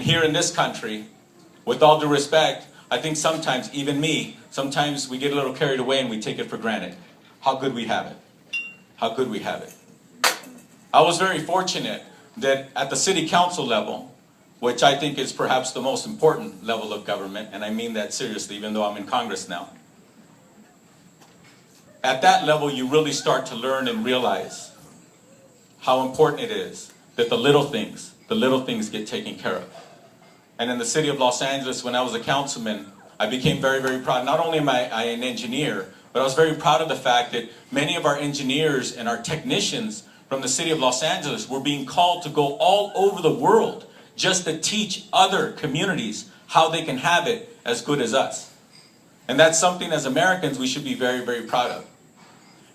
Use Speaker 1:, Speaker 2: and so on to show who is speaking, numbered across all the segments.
Speaker 1: Here in this country, with all due respect, I think sometimes, even me, sometimes we get a little carried away and we take it for granted. How good we have it. How good we have it. I was very fortunate that at the city council level, which I think is perhaps the most important level of government, and I mean that seriously, even though I'm in Congress now. At that level, you really start to learn and realize how important it is that the little things get taken care of. And in the city of Los Angeles, when I was a councilman, I became very, very proud. Not only am I an engineer, but I was very proud of the fact that many of our engineers and our technicians from the city of Los Angeles were being called to go all over the world just to teach other communities how they can have it as good as us. And that's something as Americans we should be very, very proud of.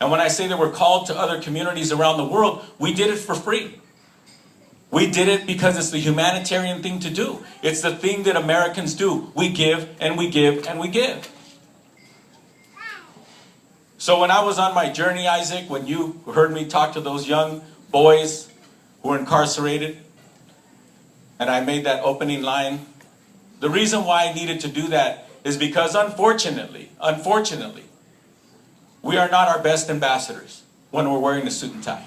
Speaker 1: And when I say that we're called to other communities around the world, we did it for free. We did it because it's the humanitarian thing to do. It's the thing that Americans do. We give and we give and we give. So when I was on my journey, Isaac, when you heard me talk to those young boys who were incarcerated, and I made that opening line, the reason why I needed to do that is because unfortunately, we are not our best ambassadors when we're wearing a suit and tie.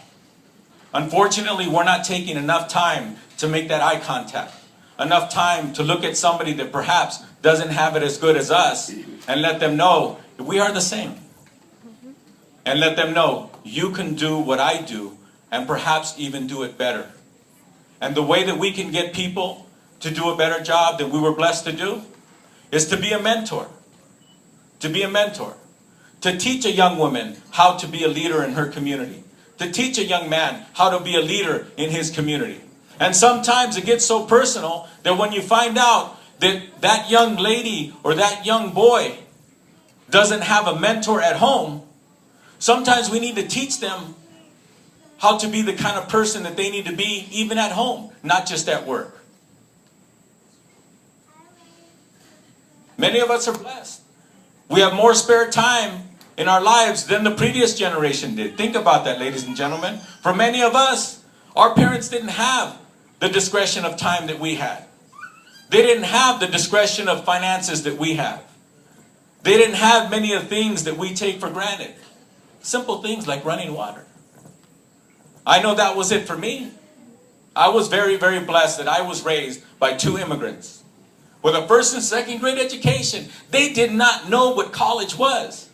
Speaker 1: Unfortunately, we're not taking enough time to make that eye contact, enough time to look at somebody that perhaps doesn't have it as good as us and let them know that we are the same. And let them know you can do what I do and perhaps even do it better. And the way that we can get people to do a better job than we were blessed to do is to be a mentor. To be a mentor. To teach a young woman how to be a leader in her community. To teach a young man how to be a leader in his community. And sometimes it gets so personal that when you find out that that young lady or that young boy doesn't have a mentor at home, sometimes we need to teach them how to be the kind of person that they need to be even at home, not just at work. Many of us are blessed. We have more spare time in our lives than the previous generation did. Think about that, ladies and gentlemen. For many of us, our parents didn't have the discretion of time that we had. They didn't have the discretion of finances that we have. They didn't have many of the things that we take for granted. Simple things like running water. I know that was it for me. I was very, very blessed that I was raised by two immigrants with a first and second grade education. They did not know what college was.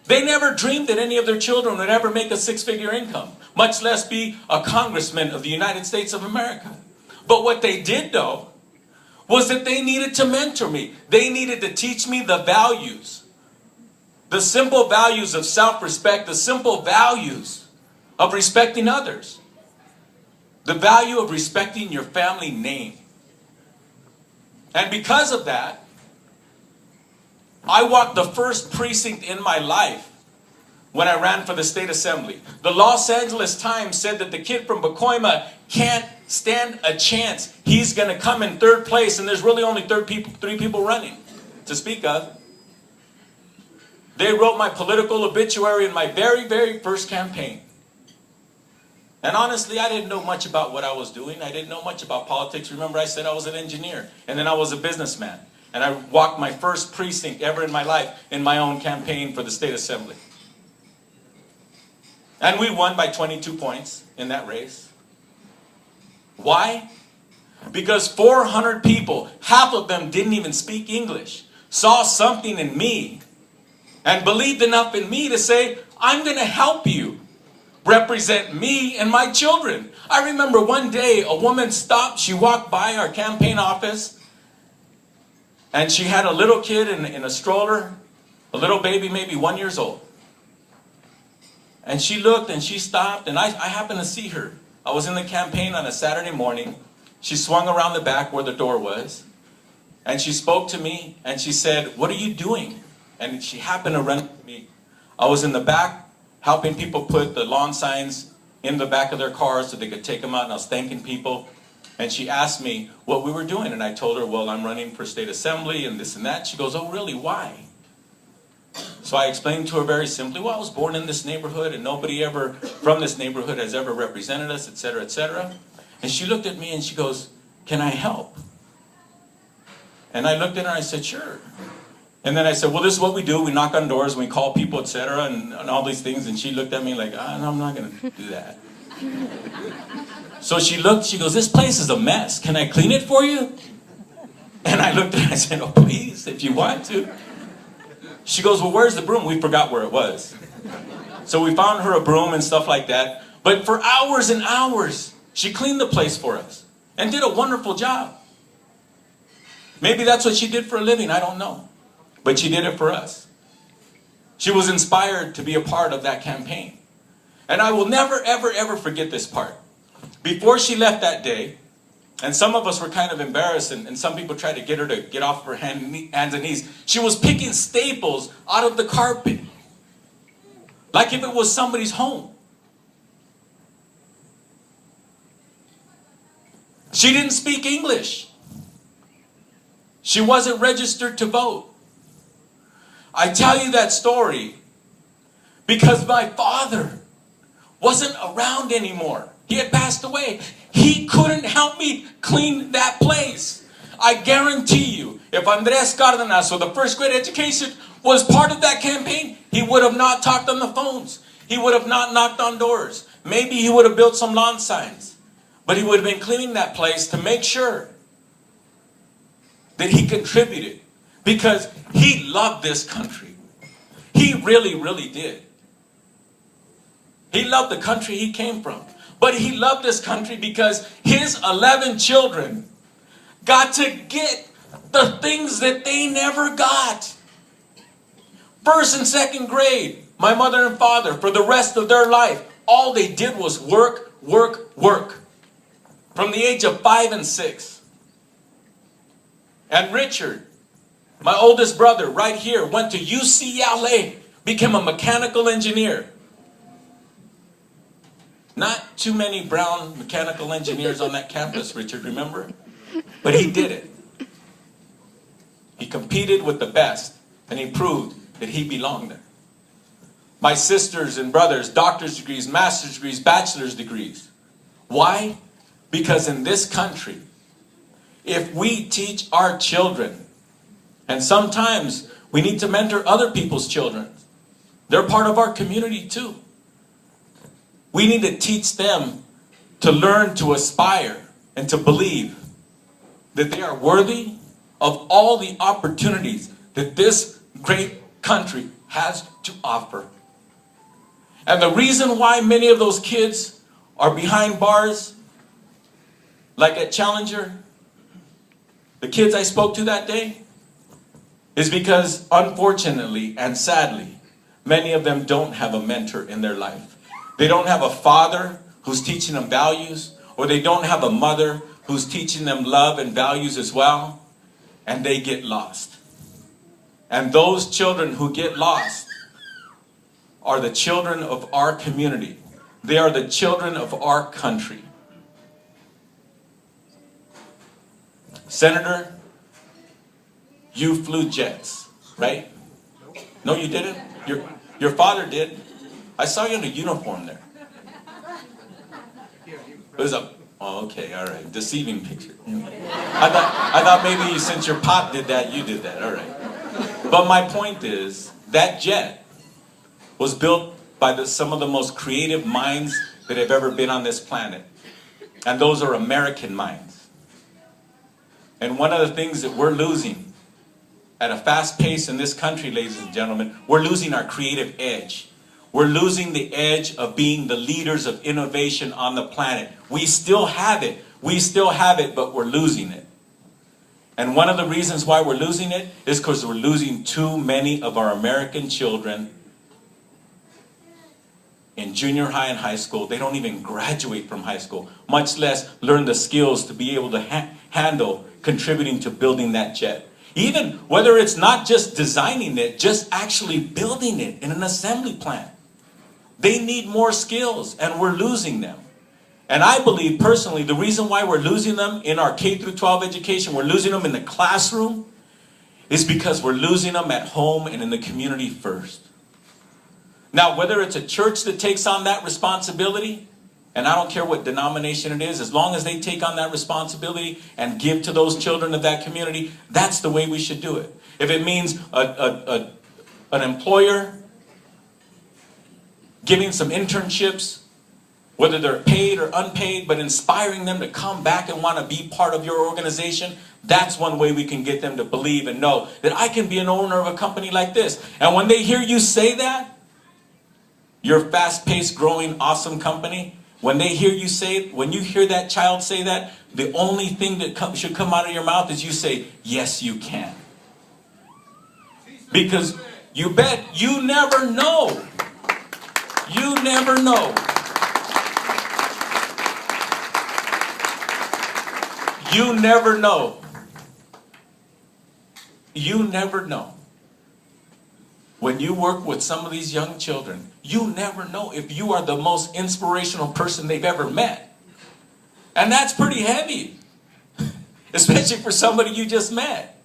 Speaker 1: They never dreamed that any of their children would ever make a six-figure income, much less be a congressman of the United States of America. But what they did know was that they needed to mentor me. They needed to teach me the values. The simple values of self-respect, the simple values of respecting others. The value of respecting your family name. And because of that, I walked the first precinct in my life when I ran for the state assembly. The Los Angeles Times said that the kid from Pacoima can't stand a chance. He's going to come in third place, and there's really only three people running to speak of. They wrote my political obituary in my very, very first campaign. And honestly, I didn't know much about what I was doing. I didn't know much about politics. Remember, I said I was an engineer, and then I was a businessman. And I walked my first precinct ever in my life in my own campaign for the state assembly. And we won by 22 points in that race. Why? Because 400 people, half of them didn't even speak English, saw something in me and believed enough in me to say, I'm going to help you represent me and my children. I remember one day a woman stopped, she walked by our campaign office, and she had a little kid in a stroller, a little baby, maybe 1 year old. And she looked and she stopped, and I happened to see her. I was in the campaign on a Saturday morning. She swung around the back where the door was, and she spoke to me, and she said, "What are you doing?" And she happened to run to me. I was in the back helping people put the lawn signs in the back of their cars so they could take them out, and I was thanking people. And she asked me what we were doing, and I told her, well, I'm running for state assembly and this and that. She goes, oh, really? Why? So I explained to her very simply, well, I was born in this neighborhood, and nobody ever from this neighborhood has ever represented us, etc., etc. And she looked at me and she goes, can I help? And I looked at her and I said, sure. And then I said, well, this is what we do. We knock on doors, we call people, etc., and all these things. And she looked at me like, no, I'm not going to do that. So she looked, she goes, this place is a mess. Can I clean it for you? And I looked at her and I said, oh, please, if you want to. She goes, well, where's the broom? We forgot where it was. So we found her a broom and stuff like that. But for hours and hours, she cleaned the place for us and did a wonderful job. Maybe that's what she did for a living, I don't know. But she did it for us. She was inspired to be a part of that campaign. And I will never, ever, ever forget this part. Before she left that day, and some of us were kind of embarrassed, and some people tried to get her to get off her hands and knees. She was picking staples out of the carpet. Like if it was somebody's home. She didn't speak English. She wasn't registered to vote. I tell you that story because my father wasn't around anymore. He had passed away. He couldn't help me clean that place. I guarantee you, if Andres Cardenas, or the first grade education, was part of that campaign, he would have not talked on the phones. He would have not knocked on doors. Maybe he would have built some lawn signs. But he would have been cleaning that place to make sure that he contributed. Because he loved this country. He really, really did. He loved the country he came from. But he loved this country because his 11 children got to get the things that they never got. First and second grade, my mother and father, for the rest of their life, all they did was work, work, work. From the age of 5 and 6. And Richard, my oldest brother, right here, went to UCLA, became a mechanical engineer. Not too many brown mechanical engineers on that campus, Richard, remember? But he did it. He competed with the best, and he proved that he belonged there. My sisters and brothers, doctor's degrees, master's degrees, bachelor's degrees. Why? Because in this country, if we teach our children, and sometimes we need to mentor other people's children. They're part of our community too. We need to teach them to learn to aspire and to believe that they are worthy of all the opportunities that this great country has to offer. And the reason why many of those kids are behind bars, like at Challenger, the kids I spoke to that day, is because unfortunately and sadly, many of them don't have a mentor in their life. They don't have a father who's teaching them values, or they don't have a mother who's teaching them love and values as well, and they get lost. And those children who get lost are the children of our community. They are the children of our country. Senator, you flew jets, right? No, you didn't? Your father did. I saw you in a uniform there. It was okay, all right, deceiving picture. I thought maybe since your pop did that, you did that, all right. But my point is, that jet was built by some of the most creative minds that have ever been on this planet. And those are American minds. And one of the things that we're losing at a fast pace in this country, ladies and gentlemen, we're losing our creative edge. We're losing the edge of being the leaders of innovation on the planet. We still have it. We still have it, but we're losing it. And one of the reasons why we're losing it is because we're losing too many of our American children in junior high and high school. They don't even graduate from high school, much less learn the skills to be able to handle contributing to building that jet. Even whether it's not just designing it, just actually building it in an assembly plant. They need more skills, and we're losing them. And I believe personally, the reason why we're losing them in our K through 12 education, we're losing them in the classroom, is because we're losing them at home and in the community first. Now, whether it's a church that takes on that responsibility, And I don't care what denomination it is, as long as they take on that responsibility and give to those children of that community, that's the way we should do it. If it means an employer giving some internships, whether they're paid or unpaid, but inspiring them to come back and want to be part of your organization, that's one way we can get them to believe and know that I can be an owner of a company like this. And when they hear you say that, your fast-paced, growing, awesome company, when they hear you say, when you hear that child say that, the only thing that should come out of your mouth is you say, yes, you can. Because you bet, you never know. You never know. You never know. You never know. When you work with some of these young children, you never know if you are the most inspirational person they've ever met. And that's pretty heavy. Especially for somebody you just met.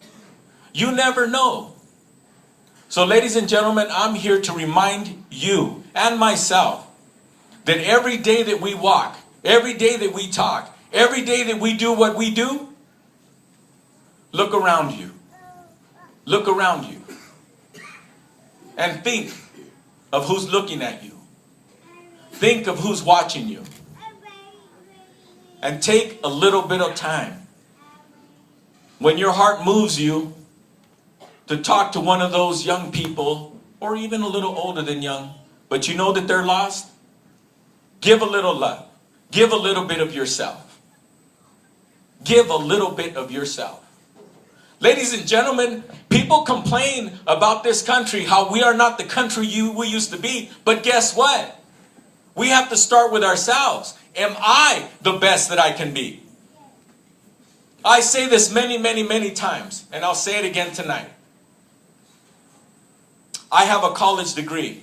Speaker 1: You never know. So ladies and gentlemen, I'm here to remind you and myself that every day that we walk, every day that we talk, every day that we do what we do, look around you. Look around you. And think of who's looking at you. Think of who's watching you. And take a little bit of time, when your heart moves you, to talk to one of those young people, or even a little older than young, but you know that they're lost. Give a little love. Give a little bit of yourself. Give a little bit of yourself. Ladies and gentlemen, people complain about this country, how we are not the country we used to be. But guess what? We have to start with ourselves. Am I the best that I can be? I say this many, many, many times, and I'll say it again tonight. I have a college degree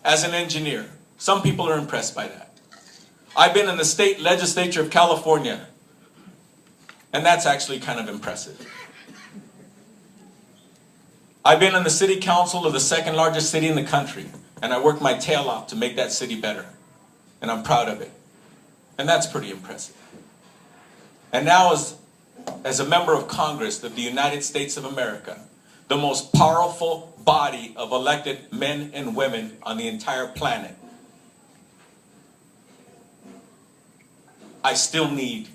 Speaker 1: as an engineer. Some people are impressed by that. I've been in the state legislature of California, and that's actually kind of impressive. I've been in the city council of the second largest city in the country, and I worked my tail off to make that city better. And I'm proud of it. And that's pretty impressive. And now as a member of Congress of the United States of America, the most powerful body of elected men and women on the entire planet, I still need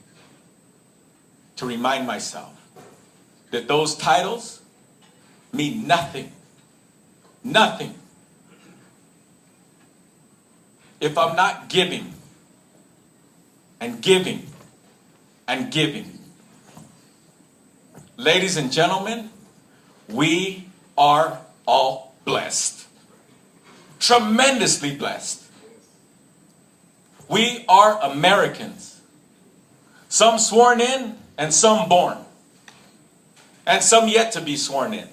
Speaker 1: to remind myself that those titles mean nothing. Nothing. If I'm not giving and giving and giving. Ladies and gentlemen, we are all blessed. Tremendously blessed. We are Americans. Some sworn in and some born. And some yet to be sworn in.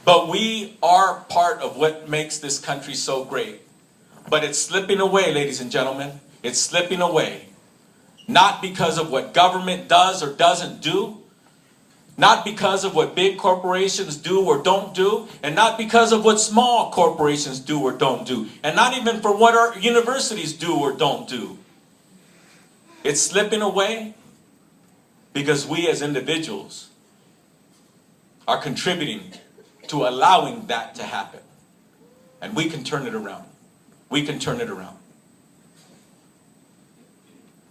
Speaker 1: But we are part of what makes this country so great. But it's slipping away, ladies and gentlemen. It's slipping away. Not because of what government does or doesn't do. Not because of what big corporations do or don't do. And not because of what small corporations do or don't do. And not even for what our universities do or don't do. It's slipping away because we as individuals are contributing to allowing that to happen. And we can turn it around. We can turn it around.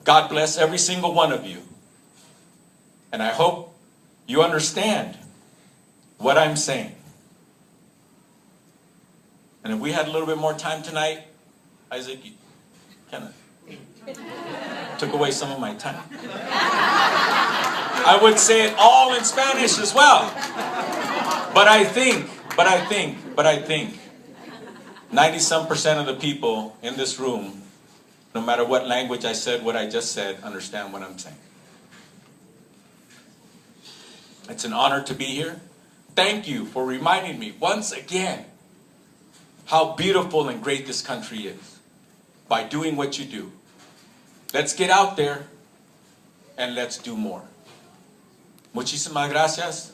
Speaker 1: God bless every single one of you. And I hope you understand what I'm saying. And if we had a little bit more time tonight, Isaac, you kind of took away some of my time. I would say it all in Spanish as well. But I think 90-some% of the people in this room, no matter what language I said, what I just said, understand what I'm saying. It's an honor to be here. Thank you for reminding me once again how beautiful and great this country is by doing what you do. Let's get out there and let's do more. Muchísimas gracias.